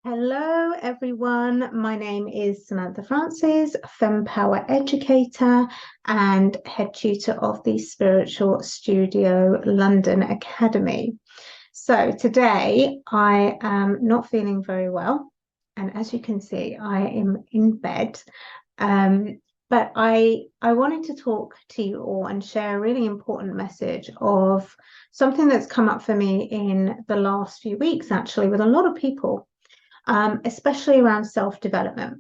Hello, everyone. My name is Samantha Francis, Femme Power Educator and Head Tutor of the Spiritual Studio London Academy. So today I am not feeling very well. And as you can see, I am in bed. But I wanted to talk to you all and share a really important message of something that's come up for me in the last few weeks, actually, with a lot of people. Especially around self-development.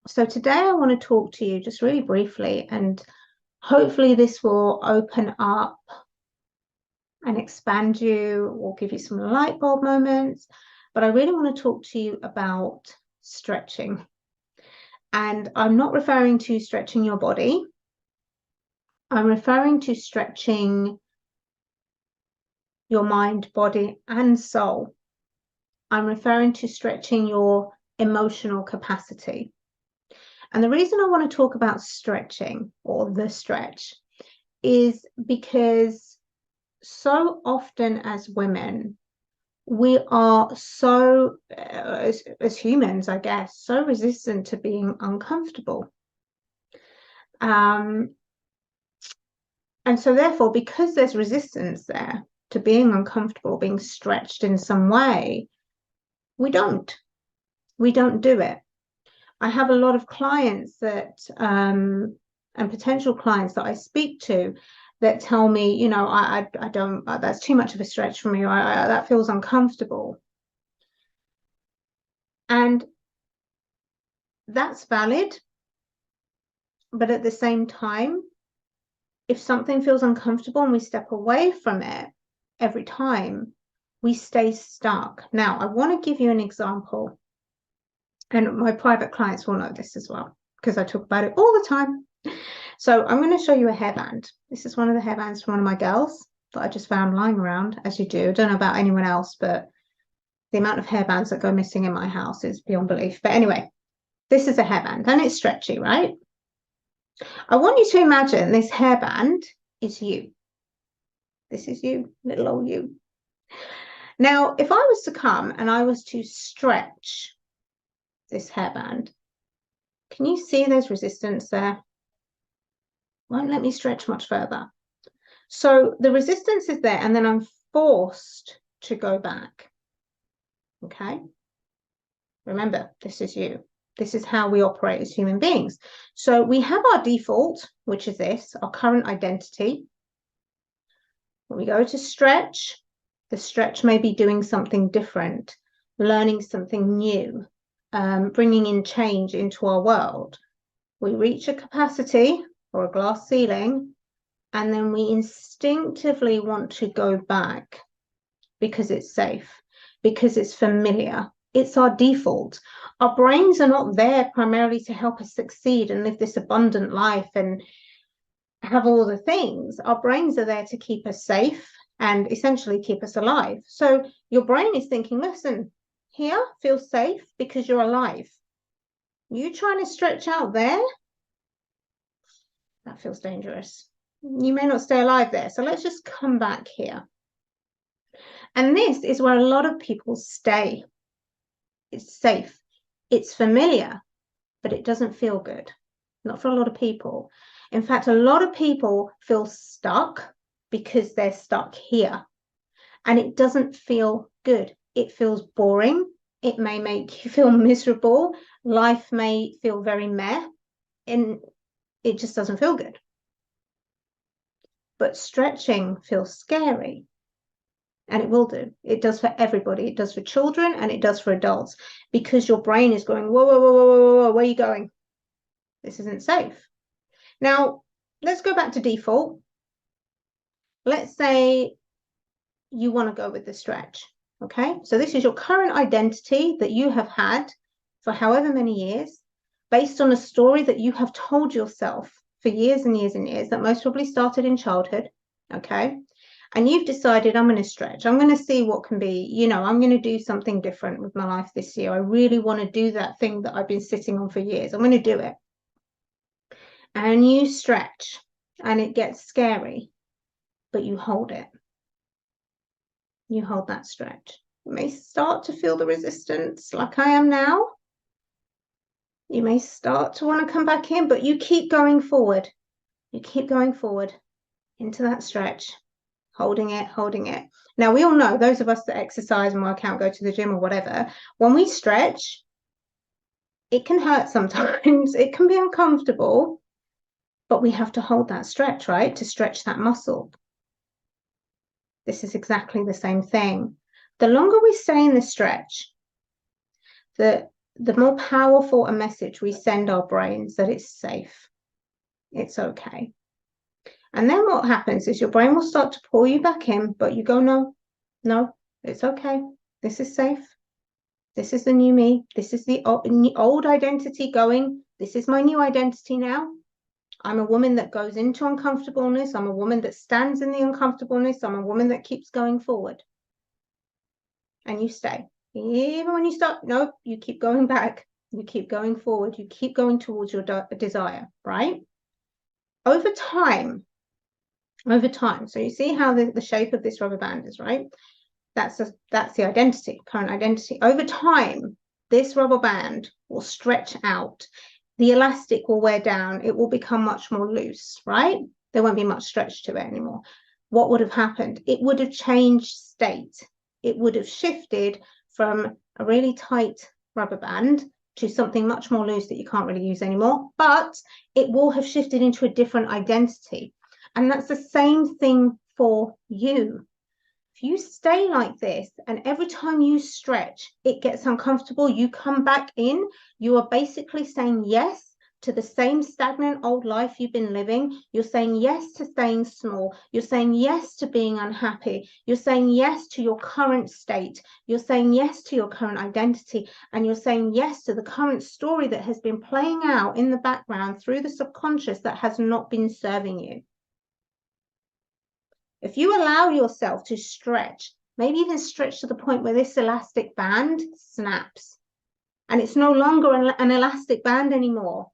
So today I want to talk to you just really briefly, and hopefully this will open up and expand you or give you some light bulb moments. But I really want to talk to you about stretching. And I'm not referring to stretching your body. I'm referring to stretching your mind, body, and soul. I'm referring to stretching your emotional capacity. And the reason I want to talk about stretching, or the stretch, is because so often as women, we are so, as humans, I guess, so resistant to being uncomfortable. And so therefore, because there's resistance there to being uncomfortable, being stretched in some way, we don't do it. I have a lot of clients that and potential clients that I speak to that tell me, you know, I don't, that's too much of a stretch for me, or that feels uncomfortable. And that's valid. But at the same time, if something feels uncomfortable and we step away from it every time, we stay stuck. Now, I want to give you an example. And my private clients will know this as well, because I talk about it all the time. So I'm going to show you a hairband. This is one of the hairbands from one of my girls that I just found lying around, as you do. I don't know about anyone else, but the amount of hairbands that go missing in my house is beyond belief. But anyway, this is a hairband and it's stretchy, right? I want you to imagine this hairband is you. This is you, little old you. Now, if I was to come and I was to stretch this hairband, can you see there's resistance there? Won't let me stretch much further. So the resistance is there, and then I'm forced to go back. Okay? Remember, this is you. This is how we operate as human beings. So we have our default, which is this, our current identity. When we go to stretch, the stretch may be doing something different, learning something new, bringing in change into our world. We reach a capacity or a glass ceiling, and then we instinctively want to go back because it's safe, because it's familiar. It's our default. Our brains are not there primarily to help us succeed and live this abundant life and have all the things. Our brains are there to keep us safe and essentially keep us alive. So your brain is thinking, listen, here feels safe because you're alive. You trying to stretch out there? That feels dangerous. You may not stay alive there. So let's just come back here. And this is where a lot of people stay. It's safe. It's familiar, but it doesn't feel good. Not for a lot of people. In fact, a lot of people feel stuck because they're stuck here. And it doesn't feel good. It feels boring. It may make you feel miserable. Life may feel very meh. And it just doesn't feel good. But stretching feels scary. And it will do. It does for everybody. It does for children and it does for adults, because your brain is going, whoa, whoa, whoa, whoa, whoa, whoa, where are you going? This isn't safe. Now, let's go back to default. Let's say you want to go with the stretch. Okay, so this is your current identity that you have had for however many years, based on a story that you have told yourself for years and years and years, that most probably started in childhood. Okay. And you've decided, I'm going to stretch. I'm going to see what can be, you know, I'm going to do something different with my life this year. I really want to do that thing that I've been sitting on for years. I'm going to do it. And you stretch and it gets scary, but you hold it. You hold that stretch. You may start to feel the resistance like I am now. You may start to want to come back in, but you keep going forward. You keep going forward into that stretch, holding it, holding it. Now, we all know, those of us that exercise and work out, go to the gym or whatever, when we stretch, it can hurt sometimes. It can be uncomfortable, but we have to hold that stretch, right? To stretch that muscle. This is exactly the same thing. The longer we stay in the stretch, the more powerful a message we send our brains that it's safe, it's okay. And then what happens is your brain will start to pull you back in, but you go, no, it's okay. This is safe. This is the new me. This is the old identity going. This is my new identity now. I'm a woman that goes into uncomfortableness. I'm a woman that stands in the uncomfortableness. I'm a woman that keeps going forward. And you stay. Even when you start, nope, you keep going back. You keep going forward. You keep going towards your desire, right? Over time, so you see how the shape of this rubber band is, right? That's the identity, current identity. Over time, this rubber band will stretch out. The elastic will wear down. It will become much more loose, right? There won't be much stretch to it anymore. What would have happened? It would have changed state. It would have shifted from a really tight rubber band to something much more loose that you can't really use anymore, but it will have shifted into a different identity. And that's the same thing for you. If you stay like this and every time you stretch, it gets uncomfortable, you come back in, you are basically saying yes to the same stagnant old life you've been living. You're saying yes to staying small. You're saying yes to being unhappy. You're saying yes to your current state. You're saying yes to your current identity. And you're saying yes to the current story that has been playing out in the background through the subconscious that has not been serving you. If you allow yourself to stretch, maybe even stretch to the point where this elastic band snaps and it's no longer an elastic band anymore,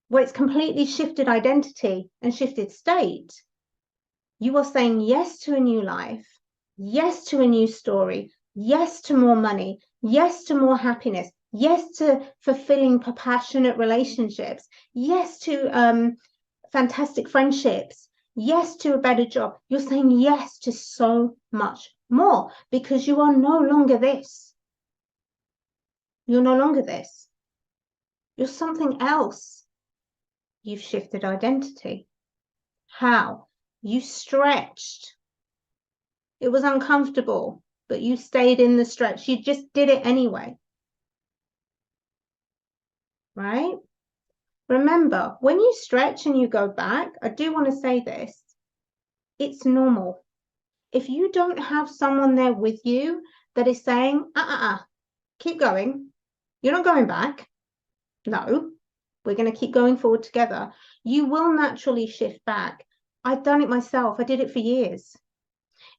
where it's completely shifted identity and shifted state, you are saying yes to a new life, yes to a new story, yes to more money, yes to more happiness, yes to fulfilling, passionate relationships, yes to fantastic friendships, yes to a better job. You're saying yes to so much more because you are no longer this. You're no longer this. You're something else. You've shifted identity. How? You stretched. It was uncomfortable, but you stayed in the stretch. You just did it anyway. Right? Remember, when you stretch and you go back, I do want to say this, it's normal. If you don't have someone there with you that is saying, keep going, you're not going back. No, we're going to keep going forward together. You will naturally shift back. I've done it myself. I did it for years.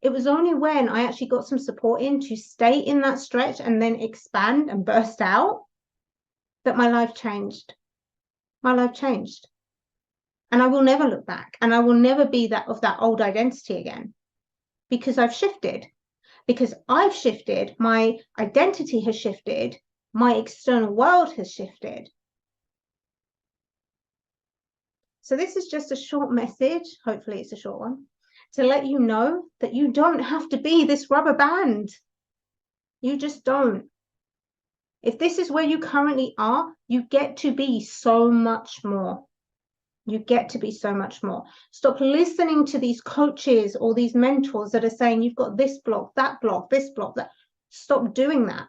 It was only when I actually got some support in to stay in that stretch and then expand and burst out that my life changed. My life changed. And I will never look back. And I will never be of that old identity again because I've shifted. Because I've shifted, my identity has shifted, my external world has shifted. So this is just a short message, hopefully it's a short one, to let you know that you don't have to be this rubber band. You just don't. If this is where you currently are, you get to be so much more. You get to be so much more. Stop listening to these coaches or these mentors that are saying you've got this block, that block, this block, that. Stop doing that.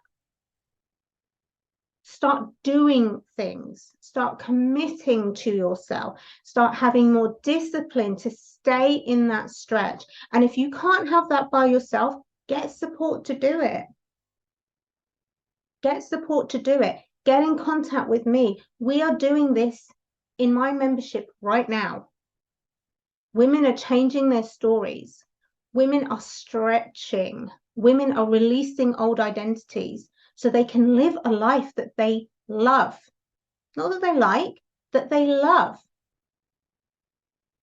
Start doing things. Start committing to yourself. Start having more discipline to stay in that stretch. And if you can't have that by yourself, get support to do it. Get support to do it. Get in contact with me. We are doing this in my membership right now. Women are changing their stories. Women are stretching. Women are releasing old identities so they can live a life that they love. Not that they like, that they love.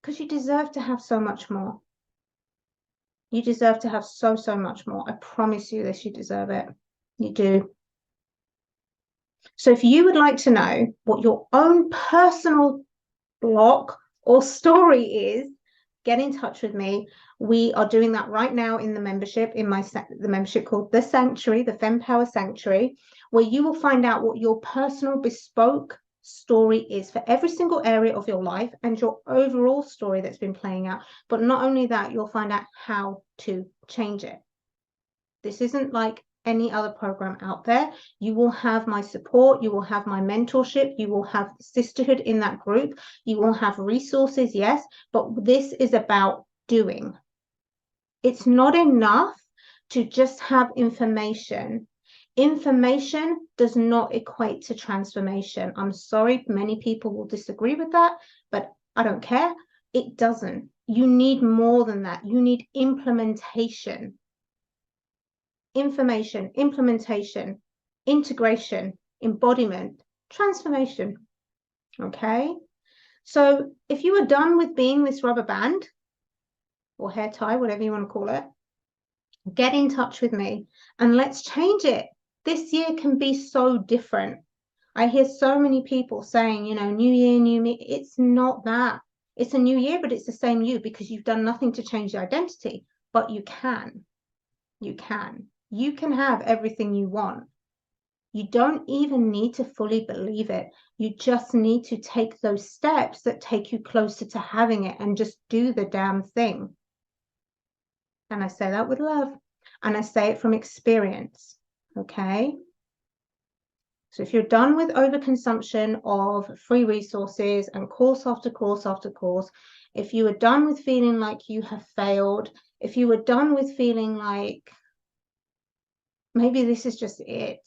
Because you deserve to have so much more. You deserve to have so, so much more. I promise you this, you deserve it. You do. So if you would like to know what your own personal block or story is, get in touch with me. We are doing that right now in the membership, in the membership called The Sanctuary, the Fem Power Sanctuary, where you will find out what your personal bespoke story is for every single area of your life and your overall story that's been playing out. But not only that, you'll find out how to change it. This isn't like any other program out there. You will have my support, you will have my mentorship, you will have sisterhood in that group, you will have resources, yes, but this is about doing. It's not enough to just have information. Information does not equate to transformation. I'm sorry, many people will disagree with that, but I don't care. It doesn't. You need more than that. You need implementation. Information, implementation, integration, embodiment, transformation. Okay? So if you are done with being this rubber band or hair tie, whatever you want to call it, get in touch with me and let's change it. This year can be so different. I hear so many people saying, you know, new year, new me. It's not that. It's a new year, but it's the same you because you've done nothing to change your identity. But you can. You can. You can have everything you want. You don't even need to fully believe it. You just need to take those steps that take you closer to having it and just do the damn thing. And I say that with love. And I say it from experience. Okay? So if you're done with overconsumption of free resources and course after course after course, if you are done with feeling like you have failed, if you are done with feeling like maybe this is just it,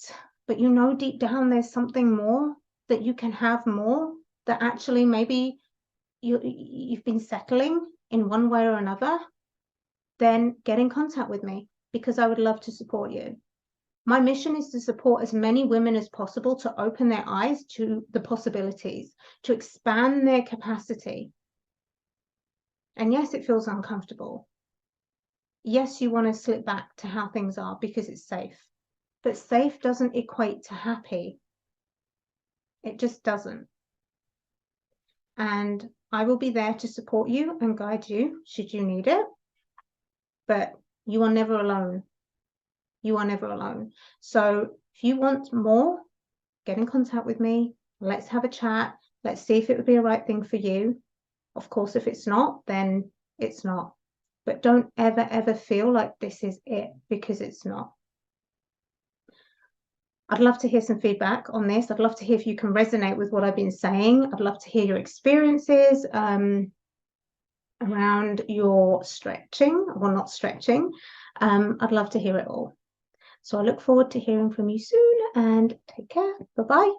but you know deep down there's something more, that you can have more, that actually maybe you've been settling in one way or another, then get in contact with me because I would love to support you. My mission is to support as many women as possible to open their eyes to the possibilities, to expand their capacity. And yes, it feels uncomfortable. Yes, you want to slip back to how things are because it's safe. But safe doesn't equate to happy. It just doesn't. And I will be there to support you and guide you should you need it. But you are never alone. You are never alone. So if you want more, get in contact with me. Let's have a chat. Let's see if it would be a right thing for you. Of course, if it's not, then it's not. But don't ever, ever feel like this is it because it's not. I'd love to hear some feedback on this. I'd love to hear if you can resonate with what I've been saying. I'd love to hear your experiences around your stretching or not stretching. I'd love to hear it all. So I look forward to hearing from you soon and take care. Bye-bye.